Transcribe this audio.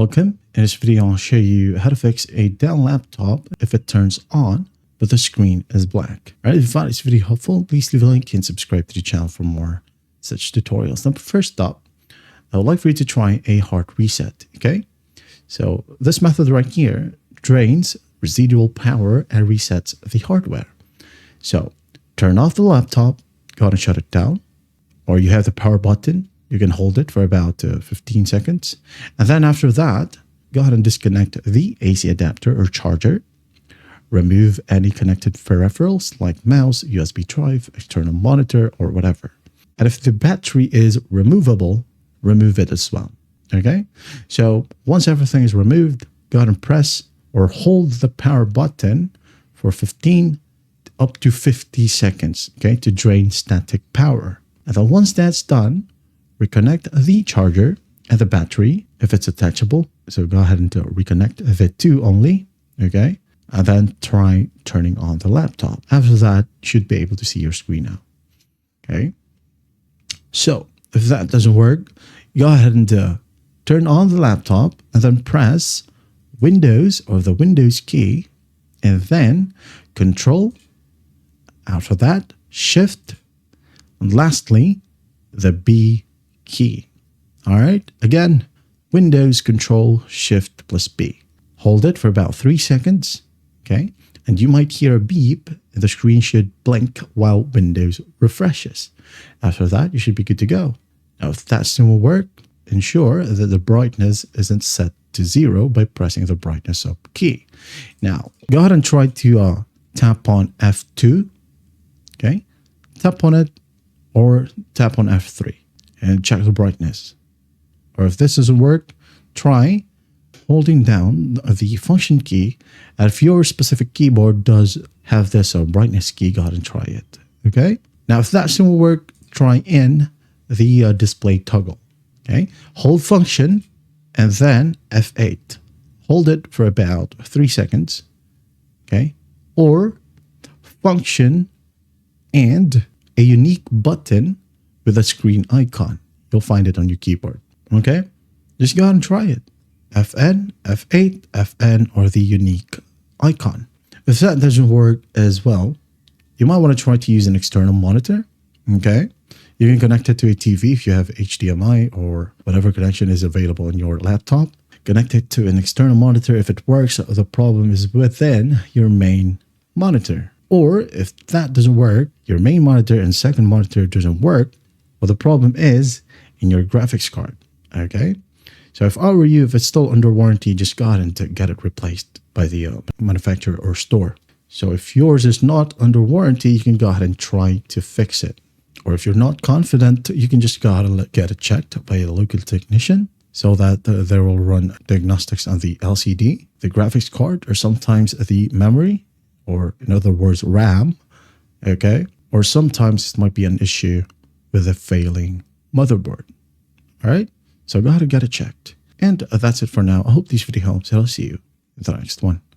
Welcome. In this video, I'll show you how to fix a Dell laptop if it turns on, but the screen is black. All right, if you found this video helpful, please leave a like and subscribe to the channel for more such tutorials. Now, first up, I would like for you to try a hard reset, okay? So this method right here drains residual power and resets the hardware. So turn off the laptop, go ahead and shut it down, or you have the power button. You can hold it for about 15 seconds. And then after that, go ahead and disconnect the AC adapter or charger. Remove any connected peripherals like mouse, USB drive, external monitor, or whatever. And if the battery is removable, remove it as well. Okay? So once everything is removed, go ahead and press or hold the power button for 15 up to 50 seconds, okay, to drain static power. And then once that's done, reconnect the charger and the battery if it's attachable. So go ahead and reconnect the two only, okay? And then try turning on the laptop. After that, you should be able to see your screen now, okay? So if that doesn't work, go ahead and turn on the laptop and then press Windows or the Windows key and then Control. After that, Shift. And lastly, the B key. All right. Again, Windows Control Shift plus B. Hold it for about 3 seconds. Okay. And you might hear a beep and the screen should blink while Windows refreshes. After that, you should be good to go. Now, if that still will work, ensure that the brightness isn't set to 0 by pressing the brightness up key. Now, go ahead and try to tap on F2. Okay. Tap on it or tap on F3 and check the brightness. Or if this doesn't work, try holding down the function key. And if your specific keyboard does have this brightness key, go ahead and try it. Okay. Now, if that still will work, try in the display toggle. Okay. Hold function and then F8. Hold it for about 3 seconds. Okay. Or function and a unique button with a screen icon. You'll find it on your keyboard. Okay? Just go ahead and try it. FN, F8, FN, or the unique icon. If that doesn't work as well, you might want to try to use an external monitor. Okay? You can connect it to a TV if you have HDMI or whatever connection is available on your laptop. Connect it to an external monitor. If it works, the problem is within your main monitor. Or if that doesn't work, your main monitor and second monitor doesn't work, well, the problem is in your graphics card, okay? So if I were you, if it's still under warranty, just go ahead and get it replaced by the manufacturer or store. So if yours is not under warranty, you can go ahead and try to fix it. Or if you're not confident, you can just go ahead and get it checked by a local technician so that they will run diagnostics on the LCD, the graphics card, or sometimes the memory, or in other words, RAM, okay? Or sometimes it might be an issue with a failing motherboard, all right? So go ahead and get it checked. And that's it for now. I hope this video helps, and I'll see you in the next one.